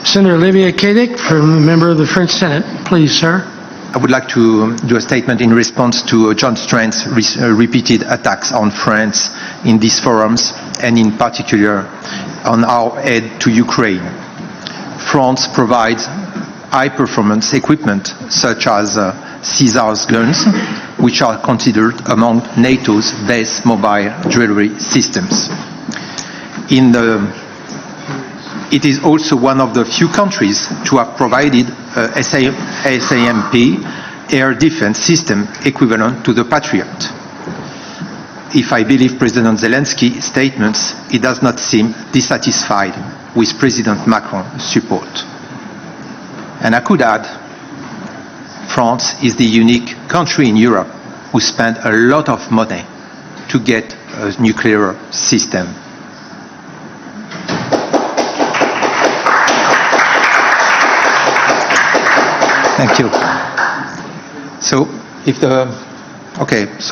Senator Olivier Cadic, from a member of the French Senate. Please, sir. I would like to do a statement in response to John Strand's repeated attacks on France in these forums, and in particular on our aid to Ukraine. France provides high-performance equipment such as Caesar's guns, which are considered among NATO's best mobile jewelry systems. It is also one of the few countries to have provided SAMP air defense system equivalent to the Patriot. If I believe President Zelensky's statements, he does not seem dissatisfied with President Macron's support. And I could add, France is the unique country in Europe who spent a lot of money to get a nuclear system. Thank you. So,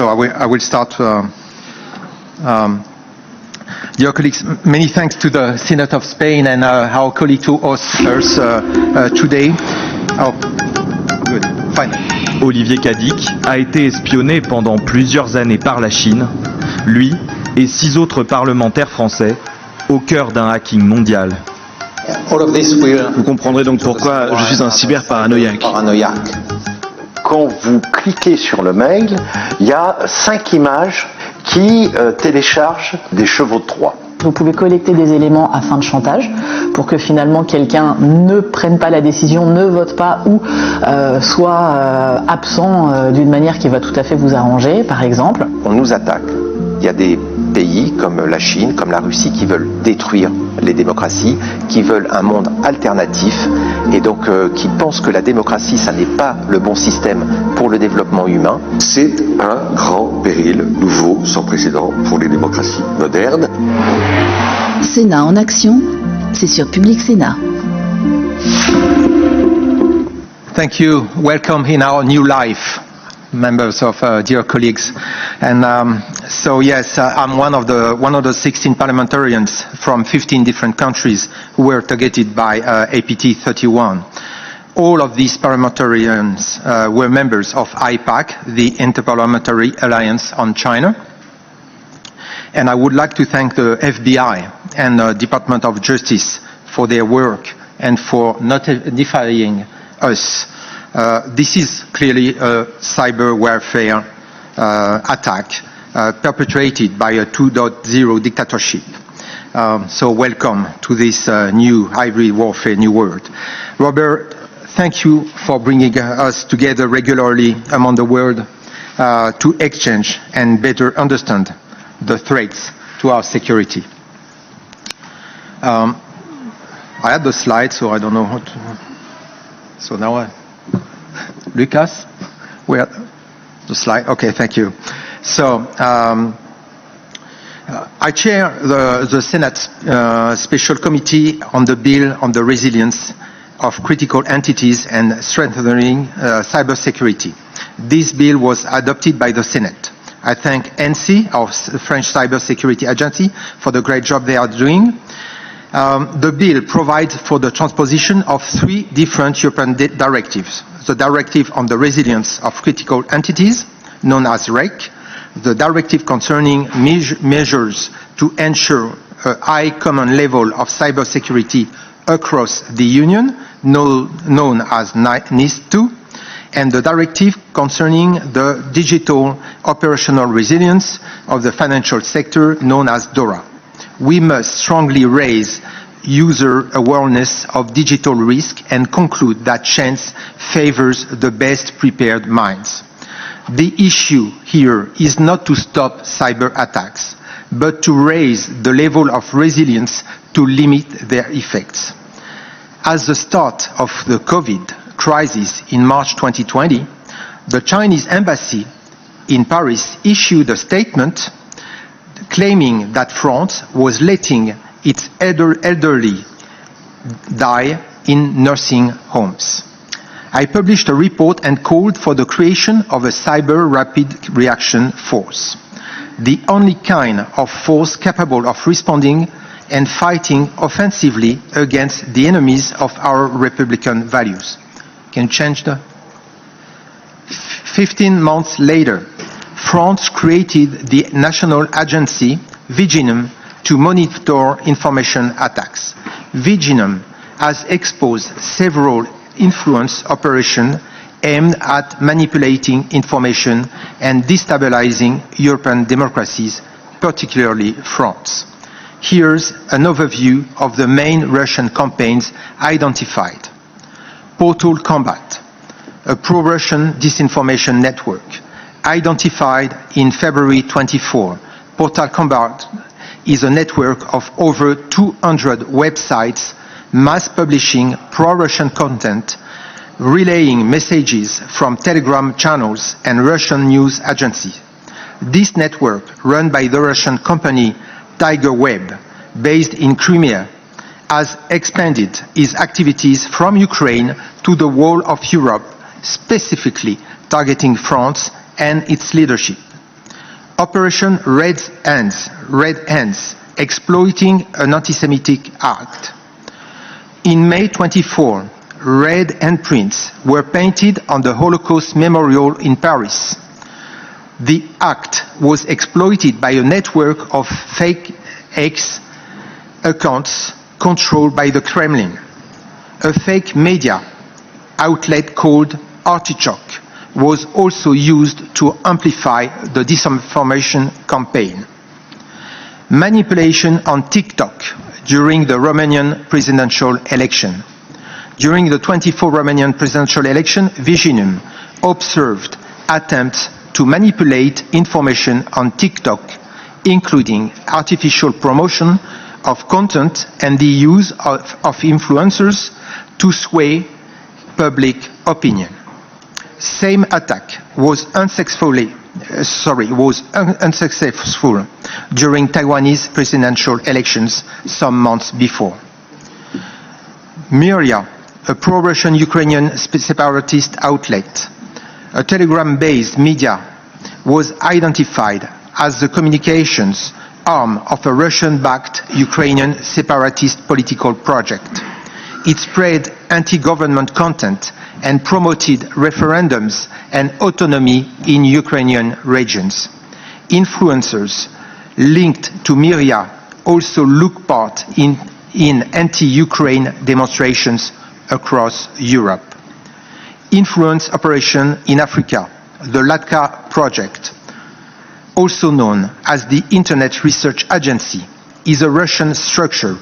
I will start. Dear colleagues, many thanks to the Senate of Spain and our colleague to host us today. Oh, good, fine. Olivier Cadic a été espionné pendant plusieurs années par la Chine, lui et 6 autres parlementaires français, au cœur d'un hacking mondial. Vous comprendrez donc pourquoi je suis un cyberparanoïaque. Quand vous cliquez sur le mail, il y a 5 images qui téléchargent des chevaux de Troie. Vous pouvez collecter des éléments à fin de chantage pour que finalement quelqu'un ne prenne pas la décision, ne vote pas ou soit absent d'une manière qui va tout à fait vous arranger, par exemple. On nous attaque. Il y a des pays comme la Chine, comme la Russie qui veulent détruire les démocraties, qui veulent un monde alternatif et donc qui pensent que la démocratie, ça n'est pas le bon système pour le développement humain. C'est un grand péril nouveau, sans précédent pour les démocraties modernes. Sénat en action, c'est sur Public Sénat. Thank you. Welcome in our new life, members of dear colleagues. And I'm one of the 16 parliamentarians from 15 different countries who were targeted by APT 31. All of these parliamentarians were members of IPAC, the Interparliamentary Alliance on China. And I would like to thank the FBI and the Department of Justice for their work and for notifying us. This is clearly a cyber warfare attack perpetrated by a 2.0 dictatorship. So welcome to this new hybrid warfare, new world. Robert, thank you for bringing us together regularly among the world to exchange and better understand the threats to our security. I had the slide, so I don't know how to... So now Lucas, where the slide? Okay, thank you. So I chair the Senate's Special Committee on the Bill on the Resilience of Critical Entities and Strengthening Cybersecurity. This bill was adopted by the Senate. I thank ANSSI, our French Cybersecurity Agency, for the great job they are doing. The bill provides for the transposition of 3 different European directives. The Directive on the Resilience of Critical Entities, known as REC, the Directive concerning measures to ensure a high common level of cybersecurity across the Union, known as NIS2, and the Directive concerning the digital operational resilience of the financial sector, known as DORA. We must strongly raise user awareness of digital risk and conclude that chance favors the best prepared minds. The issue here is not to stop cyber attacks, but to raise the level of resilience to limit their effects. At the start of the COVID crisis in March 2020, the Chinese embassy in Paris issued a statement claiming that France was letting its elderly die in nursing homes. I published a report and called for the creation of a cyber rapid reaction force, the only kind of force capable of responding and fighting offensively against the enemies of our republican values. Can you change the? 15 months later, France created the national agency Viginum to monitor information attacks. Viginum has exposed several influence operations aimed at manipulating information and destabilizing European democracies, particularly France. Here's an overview of the main Russian campaigns identified. Portal Combat, a pro-Russian disinformation network, identified in February 24. Portal Combat is a network of over 200 websites mass publishing pro-Russian content, relaying messages from Telegram channels and Russian news agencies. This network, run by the Russian company Tiger Web, based in Crimea, has expanded its activities from Ukraine to the whole of Europe, specifically targeting France and its leadership. Operation Red Hands, exploiting an anti-Semitic act. In May 24, red handprints were painted on the Holocaust Memorial in Paris. The act was exploited by a network of fake X accounts controlled by the Kremlin. A fake media outlet called Artichoke was also used to amplify the disinformation campaign. Manipulation on TikTok during the Romanian presidential election. During the 24 Romanian presidential election, Viginum observed attempts to manipulate information on TikTok, including artificial promotion of content and the use of influencers to sway public opinion. Same attack was unsuccessful during Taiwanese presidential elections some months before. Miria, a pro-Russian Ukrainian separatist outlet, a Telegram-based media, was identified as the communications arm of a Russian-backed Ukrainian separatist political project. It spread anti-government content and promoted referendums and autonomy in Ukrainian regions. Influencers linked to Miria also took part in anti-Ukraine demonstrations across Europe. Influence operation in Africa, the LATCA project, also known as the Internet Research Agency, is a Russian structure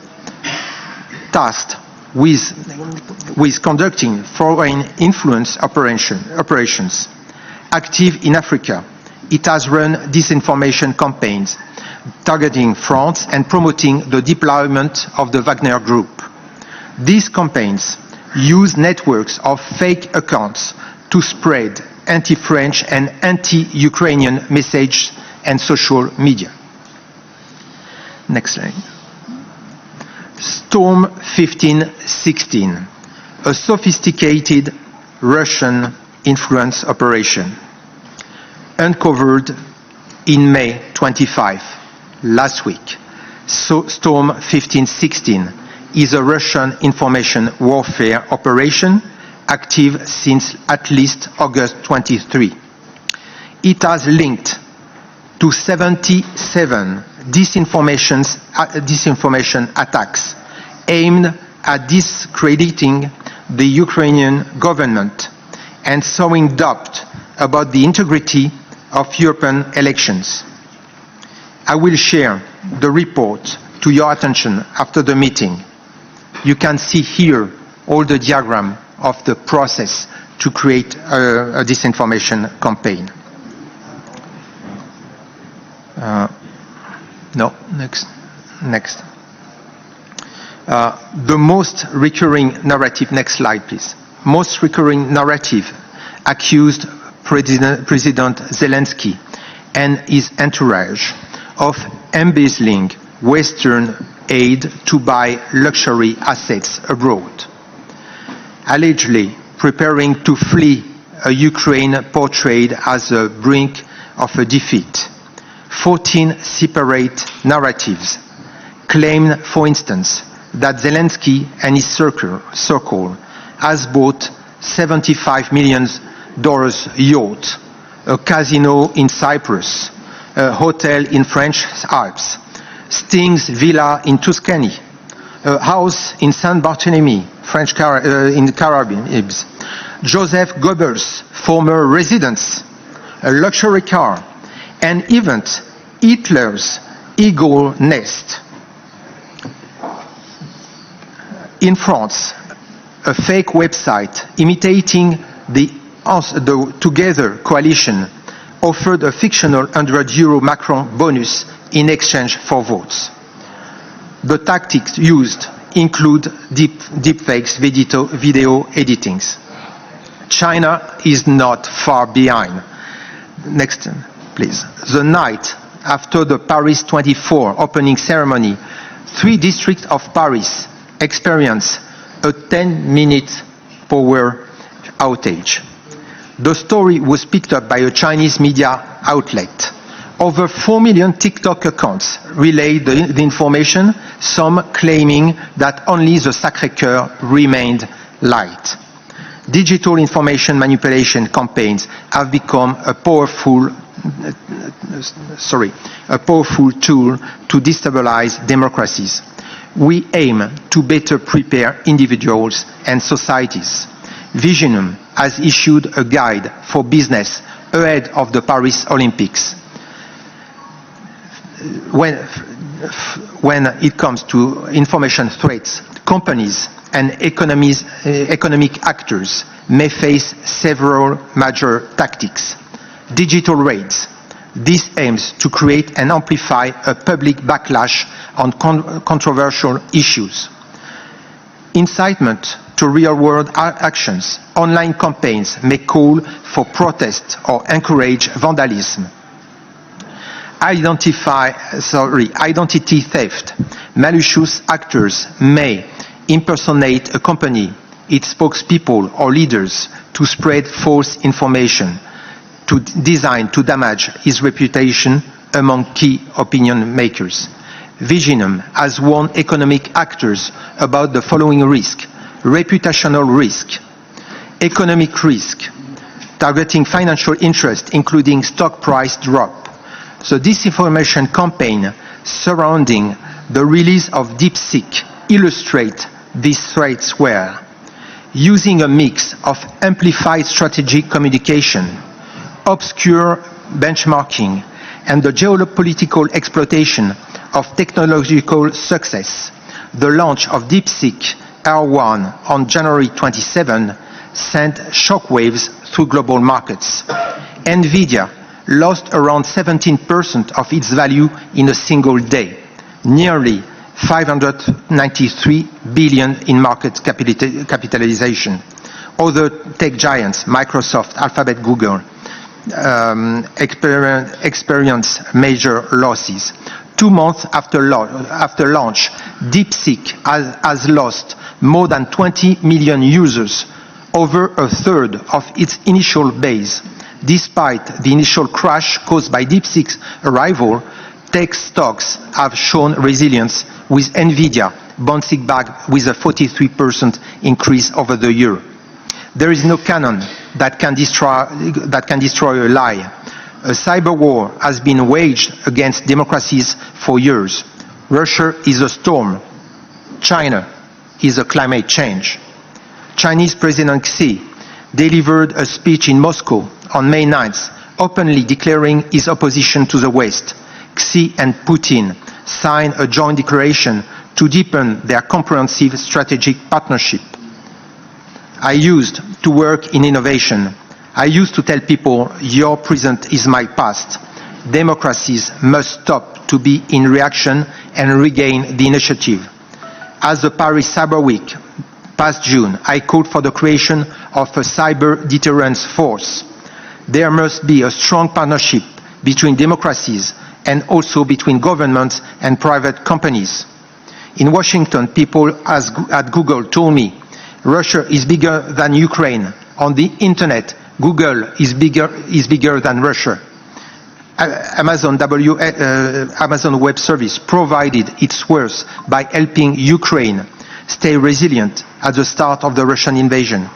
tasked with conducting foreign influence operations. Active in Africa, it has run disinformation campaigns targeting France and promoting the deployment of the Wagner Group. These campaigns use networks of fake accounts to spread anti-French and anti-Ukrainian messages and social media. Next slide. Storm 1516, a sophisticated Russian influence operation, uncovered in May 25, last week. Storm 1516 is a Russian information warfare operation active since at least August 23. It has linked to 77 disinformation attacks aimed at discrediting the Ukrainian government and sowing doubt about the integrity of European elections. I will share the report to your attention after the meeting. You can see here all the diagram of the process to create a disinformation campaign. Next. The most recurring narrative, next slide please. Most recurring narrative accused President Zelensky and his entourage of embezzling Western aid to buy luxury assets abroad, allegedly preparing to flee a Ukraine portrayed as the brink of a defeat. 14 separate narratives claimed, for instance, that Zelensky and his circle has bought $75 million yacht, a casino in Cyprus, a hotel in French Alps, Sting's villa in Tuscany, a house in Saint Barthélemy, in the Caribbean, Joseph Goebbels' former residence, a luxury car, and even Hitler's eagle nest. In France, a fake website imitating the Together coalition offered a fictional €100 Macron bonus in exchange for votes. The tactics used include deepfakes, video editings. China is not far behind. Next, please. The night after the Paris 24 opening ceremony, 3 districts of Paris experienced a 10-minute power outage. The story was picked up by a Chinese media outlet. Over 4 million TikTok accounts relayed the information, some claiming that only the Sacré-Cœur remained light. Digital information manipulation campaigns have become a powerful tool to destabilize democracies. We aim to better prepare individuals and societies. Viginum has issued a guide for business ahead of the Paris Olympics. When it comes to information threats, companies and economic actors may face several major tactics. Digital raids. This aims to create and amplify a public backlash on controversial issues. Incitement to real-world actions. Online campaigns may call for protest or encourage vandalism. Identity theft. Malicious actors may impersonate a company, its spokespeople or leaders to spread false information designed to damage its reputation among key opinion makers. Viginum has warned economic actors about the following risk: reputational risk, economic risk, targeting financial interest, including stock price drop. The disinformation campaign surrounding the release of DeepSeek illustrate these threats well. Using a mix of amplified strategic communication, obscure benchmarking, and the geopolitical exploitation of technological success, the launch of DeepSeek R1 on January 27 sent shockwaves through global markets. Nvidia lost around 17% of its value in a single day, nearly 593 billion in market capitalization. Other tech giants, Microsoft, Alphabet, Google, experience major losses. 2 months after launch, DeepSeek has lost more than 20 million users, over a third of its initial base. Despite the initial crash caused by DeepSeek's arrival, tech stocks have shown resilience, with Nvidia bouncing back with a 43% increase over the year. There is no cannon that can destroy a lie. A cyber war has been waged against democracies for years. Russia is a storm. China is a climate change. Chinese President Xi delivered a speech in Moscow on May 9th, openly declaring his opposition to the West. Xi and Putin signed a joint declaration to deepen their comprehensive strategic partnership. I used to work in innovation. I used to tell people, your present is my past. Democracies must stop to be in reaction and regain the initiative. As the Paris Cyber Week past June, I called for the creation of a cyber deterrence force. There must be a strong partnership between democracies and also between governments and private companies. In Washington, people at Google told me, Russia is bigger than Ukraine. On the internet, Google is bigger than Russia. Amazon Web Service provided its worth by helping Ukraine stay resilient at the start of the Russian invasion.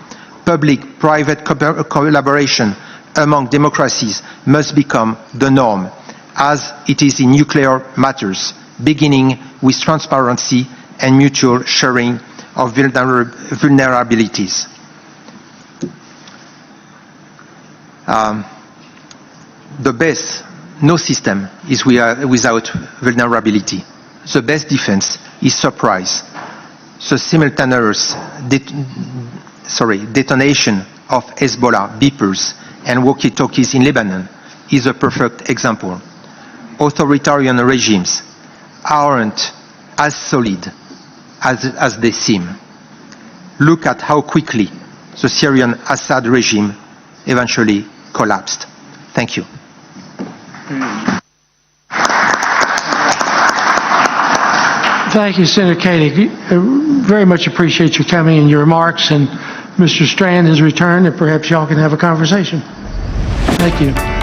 Public-private collaboration among democracies must become the norm, as it is in nuclear matters, beginning with transparency and mutual sharing of vulnerabilities. No system is without vulnerability. The best defense is surprise. The simultaneous detonation of Hezbollah beepers and walkie-talkies in Lebanon is a perfect example. Authoritarian regimes aren't as solid as they seem. Look at how quickly the Syrian Assad regime eventually collapsed. Thank you. Thank you, Senator Cadic. Very much appreciate you coming and your remarks, and Mr. Strand has returned, and perhaps y'all can have a conversation. Thank you.